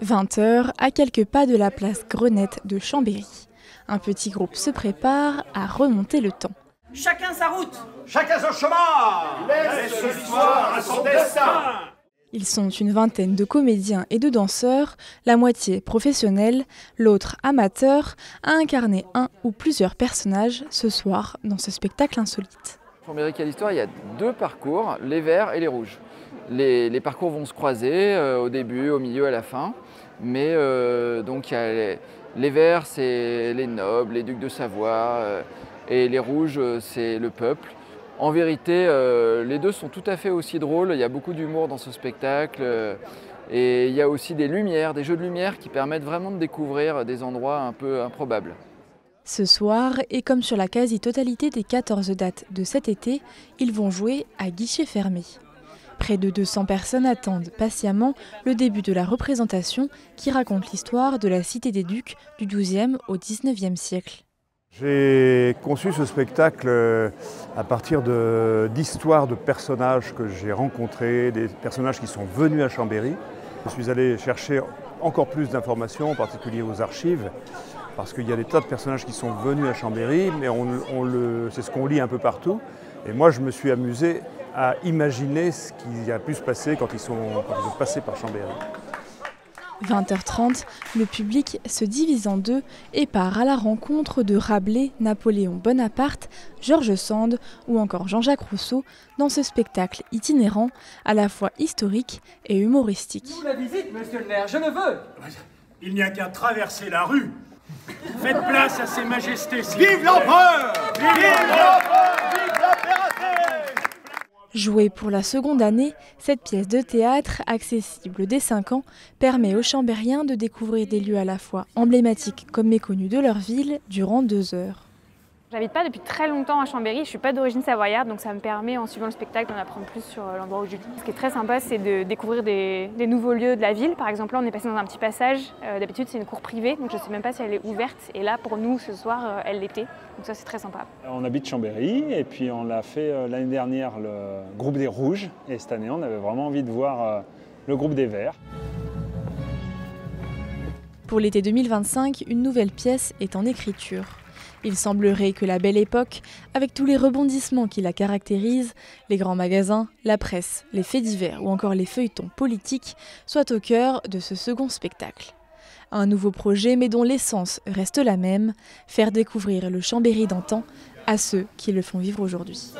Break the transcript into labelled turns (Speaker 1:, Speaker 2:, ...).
Speaker 1: 20h, à quelques pas de la place Grenette de Chambéry. Un petit groupe se prépare à remonter le temps.
Speaker 2: Chacun sa route,
Speaker 3: chacun son chemin. Laisse l'histoire à son destin.
Speaker 1: Ils sont une vingtaine de comédiens et de danseurs, la moitié professionnels, l'autre amateur, à incarner un ou plusieurs personnages ce soir dans ce spectacle insolite.
Speaker 4: Chambéry Quelle Histoire, il y a deux parcours, les verts et les rouges. Les parcours vont se croiser au début, au milieu, à la fin. Mais donc il y a les verts, c'est les nobles, les ducs de Savoie, et les rouges, c'est le peuple. En vérité, les deux sont tout à fait aussi drôles. Il y a beaucoup d'humour dans ce spectacle. Et il y a aussi des lumières, des jeux de lumière qui permettent vraiment de découvrir des endroits un peu improbables.
Speaker 1: Ce soir, et comme sur la quasi-totalité des 14 dates de cet été, ils vont jouer à guichet fermé. Près de 200 personnes attendent patiemment le début de la représentation qui raconte l'histoire de la cité des Ducs du XIIe au XIXe siècle.
Speaker 5: J'ai conçu ce spectacle à partir d'histoires de personnages que j'ai rencontrés, des personnages qui sont venus à Chambéry. Je suis allé chercher encore plus d'informations, en particulier aux archives, parce qu'il y a des tas de personnages qui sont venus à Chambéry, mais c'est ce qu'on lit un peu partout. Et moi, je me suis amusé à imaginer ce qui a pu se passer quand ils ont passé par Chambéry.
Speaker 1: 20h30, le public se divise en deux et part à la rencontre de Rabelais, Napoléon Bonaparte, George Sand ou encore Jean-Jacques Rousseau dans ce spectacle itinérant, à la fois historique et humoristique.
Speaker 2: Nous la visite, monsieur le maire, je le veux.
Speaker 3: Il n'y a qu'à traverser la rue. Faites place à ses majestés.
Speaker 5: Vive l'empereur!
Speaker 3: Vive l'empereur! Vive l'impératrice!
Speaker 1: Jouée pour la seconde année, cette pièce de théâtre, accessible dès 5 ans, permet aux Chambériens de découvrir des lieux à la fois emblématiques comme méconnus de leur ville durant 2 heures.
Speaker 6: J'habite pas depuis très longtemps à Chambéry, je suis pas d'origine savoyarde, donc ça me permet en suivant le spectacle d'en apprendre plus sur l'endroit où je vis. Ce qui est très sympa, c'est de découvrir des nouveaux lieux de la ville. Par exemple, là on est passé dans un petit passage, d'habitude c'est une cour privée, donc je sais même pas si elle est ouverte, et là pour nous ce soir elle l'était, donc ça c'est très sympa.
Speaker 7: On habite Chambéry et puis on l'a fait l'année dernière le groupe des Rouges, et cette année on avait vraiment envie de voir le groupe des Verts.
Speaker 1: Pour l'été 2025, une nouvelle pièce est en écriture. Il semblerait que la Belle Époque, avec tous les rebondissements qui la caractérisent, les grands magasins, la presse, les faits divers ou encore les feuilletons politiques, soient au cœur de ce second spectacle. Un nouveau projet mais dont l'essence reste la même, faire découvrir le Chambéry d'antan à ceux qui le font vivre aujourd'hui.